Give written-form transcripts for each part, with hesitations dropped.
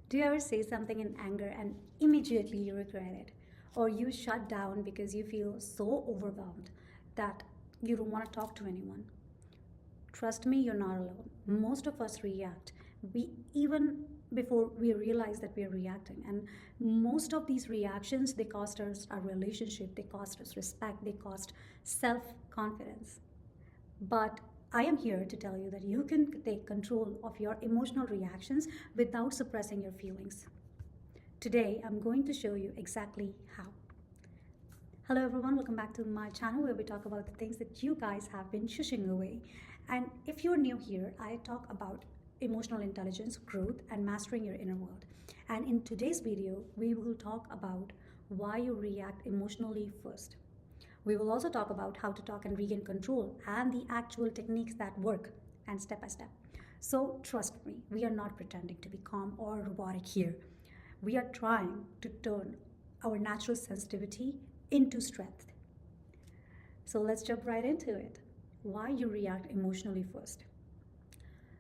Do you ever say something in anger and immediately you regret it? Or you shut down because you feel so overwhelmed that you don't want to talk to anyone? Trust me, you're not alone. Most of us react. We even before we realize that we are reacting. And most of these reactions, they cost us our relationship, they cost us respect, they cost self-confidence. But I am here to tell you that you can take control of your emotional reactions without suppressing your feelings. Today, I'm going to show you exactly how. Hello, everyone. Welcome back to my channel where we talk about the things that you guys have been shushing away. And if you're new here, I talk about emotional intelligence, growth, and mastering your inner world. And in today's video, we will talk about why you react emotionally first. We will also talk about how to talk and regain control and the actual techniques that work and step by step. So, trust me, we are not pretending to be calm or robotic here. We are trying to turn our natural sensitivity into strength. So, let's jump right into it. Why you react emotionally first.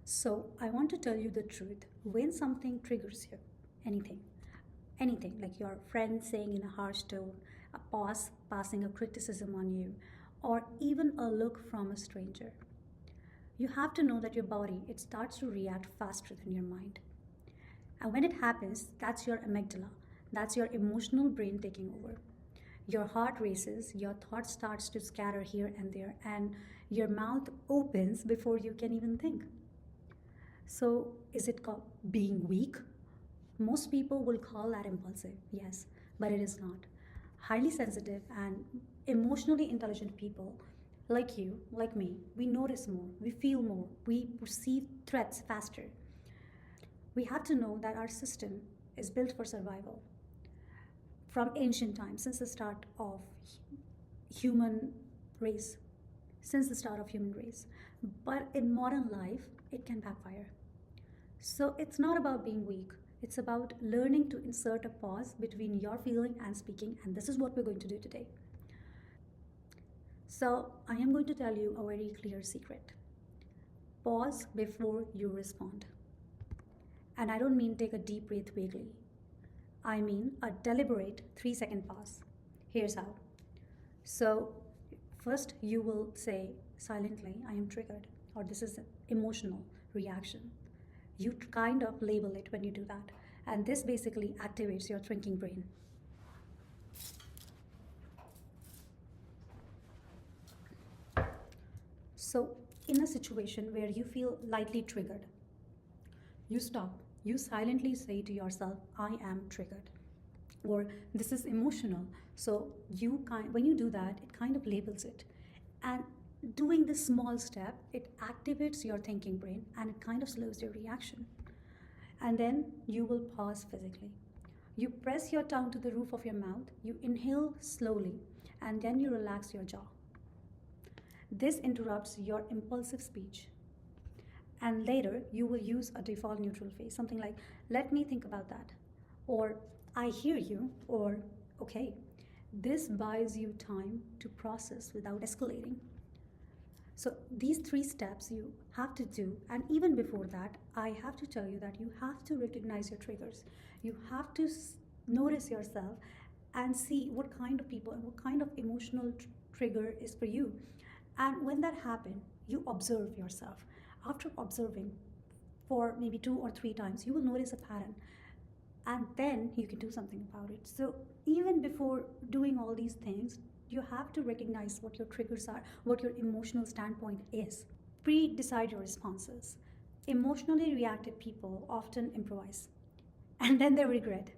So, I want to tell you the truth. When something triggers you, anything, anything like your friend saying in a harsh tone, a boss passing a criticism on you, or even a look from a stranger, you have to know that your body it starts to react faster than your mind. And when it happens, that's your amygdala. That's your emotional brain taking over. Your heart races, your thoughts starts to scatter here and there, and your mouth opens before you can even think. So, is it called being weak? Most people will call that impulsive, yes, but it is not. Highly sensitive and emotionally intelligent people, like you, like me, we notice more, we feel more, we perceive threats faster. We have to know that our system is built for survival. From ancient times, since the start of human race, since the start of human race. But in modern life, it can backfire. So it's not about being weak. It's about learning to insert a pause between your feeling and speaking, and this is what we're going to do today. So, I am going to tell you a very clear secret. Pause before you respond. And I don't mean take a deep breath vaguely. I mean a deliberate 3-second pause. Here's how. So, first you will say silently, I am triggered, or this is an emotional reaction. You kind of label it when you do that. And this basically activates your thinking brain. So, in a situation where you feel lightly triggered, you stop. You silently say to yourself, I am triggered. Or this is emotional. So, when you do that, it kind of labels it. And doing this small step, it activates your thinking brain and it kind of slows your reaction. And then you will pause physically. You press your tongue to the roof of your mouth, you inhale slowly, and then you relax your jaw. This interrupts your impulsive speech. And later, you will use a default neutral face, something like, let me think about that, or I hear you, or okay. This buys you time to process without escalating. So these 3 steps you have to do, and even before that, I have to tell you that you have to recognize your triggers. You have to notice yourself and see what kind of people and what kind of emotional trigger is for you. And when that happens, you observe yourself. After observing for maybe 2 or 3 times, you will notice a pattern and then you can do something about it. So even before doing all these things, you have to recognize what your triggers are, what your emotional standpoint is. Pre-decide your responses. Emotionally reactive people often improvise and then they regret.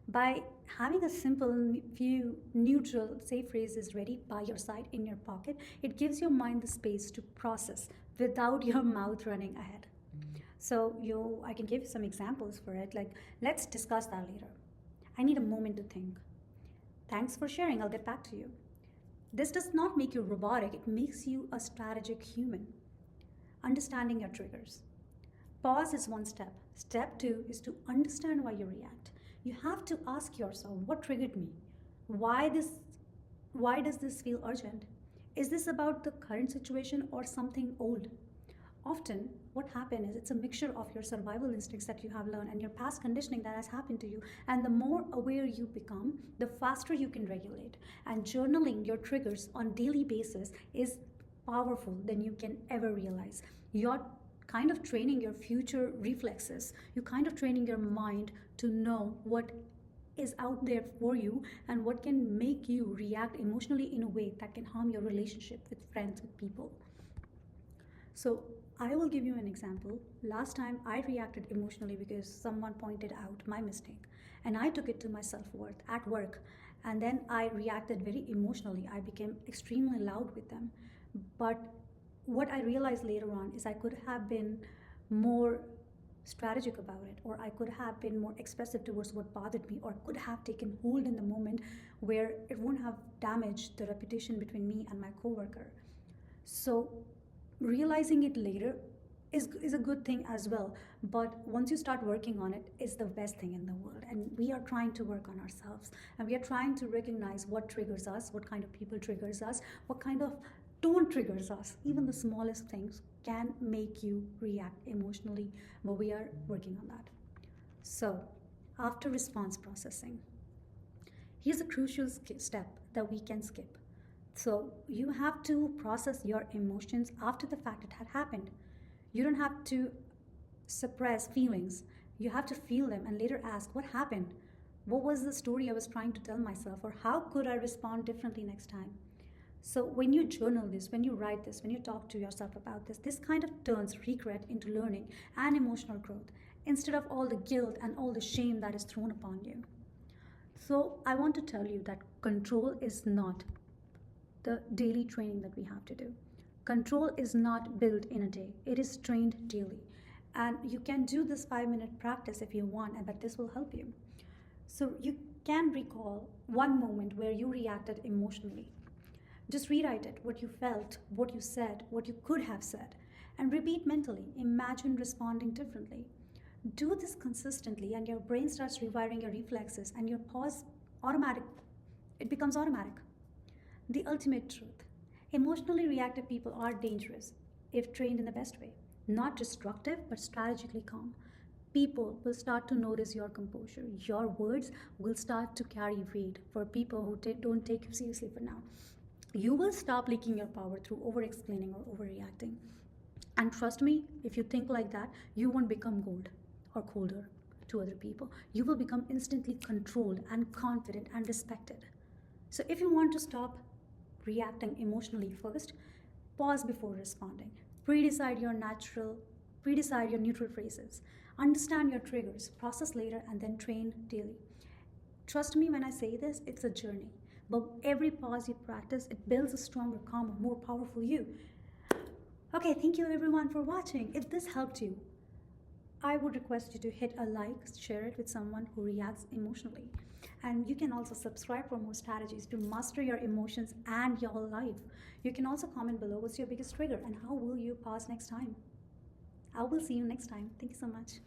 By having a simple few neutral say phrases ready by your side in your pocket, it gives your mind the space to process without your mouth running ahead. So I can give you some examples for it. Like, let's discuss that later. I need a moment to think. Thanks for sharing. I'll get back to you. This does not make you robotic, it makes you a strategic human. Understanding your triggers. Pause is one step. Step two is to understand why you react. You have to ask yourself, what triggered me? Why this why does this feel urgent? Is this about the current situation or something old? Often, what happens is it's a mixture of your survival instincts that you have learned and your past conditioning that has happened to you. And the more aware you become, the faster you can regulate. And journaling your triggers on daily basis is powerful than you can ever realize. You're kind of training your future reflexes. You're kind of training your mind to know what is out there for you and what can make you react emotionally in a way that can harm your relationship with friends, with people. So, I will give you an example. Last time I reacted emotionally because someone pointed out my mistake, and I took it to my self worth at work. And then I reacted very emotionally. I became extremely loud with them. But what I realized later on is I could have been more strategic about it, or I could have been more expressive towards what bothered me, or could have taken hold in the moment where it wouldn't have damaged the reputation between me and my coworker. So realizing it later is a good thing as well, but once you start working on it, it's the best thing in the world. And we are trying to work on ourselves, and we are trying to recognize what triggers us, what kind of people triggers us, what kind of tone triggers us. Even the smallest things can make you react emotionally, but we are working on that. So after response processing, here's a crucial step that we can skip. So you have to process your emotions after the fact it had happened. You don't have to suppress feelings. You have to feel them and later ask, what happened? What was the story I was trying to tell myself? Or how could I respond differently next time? So when you journal this, when you write this, when you talk to yourself about this kind of turns regret into learning and emotional growth instead of all the guilt and all the shame that is thrown upon you. So I want to tell you that control is not the daily training that we have to do. Control is not built in a day, it is trained daily. And you can do this 5-minute practice if you want, but this will help you. So you can recall one moment where you reacted emotionally. Just rewrite it, what you felt, what you said, what you could have said, and repeat mentally. Imagine responding differently. Do this consistently, and your brain starts rewiring your reflexes, and your pause automatic. It becomes automatic. The ultimate truth: emotionally reactive people are dangerous if trained in the best way. Not destructive, but strategically calm. People will start to notice your composure. Your words will start to carry weight for people who don't take you seriously for now. You will stop leaking your power through over explaining or overreacting. And trust me, if you think like that, you won't become cold or colder to other people. You will become instantly controlled and confident and respected. So if you want to stop reacting emotionally first, pause before responding. Pre-decide your natural, Pre-decide your neutral phrases. Understand your triggers, process later, and then train daily. Trust me when I say this, it's a journey. But every pause you practice, it builds a stronger, calmer, more powerful you. Okay, thank you everyone for watching. If this helped you, I would request you to hit a like, share it with someone who reacts emotionally. And you can also subscribe for more strategies to master your emotions and your life. You can also comment below what's your biggest trigger and how will you pause next time. I will see you next time. Thank you so much.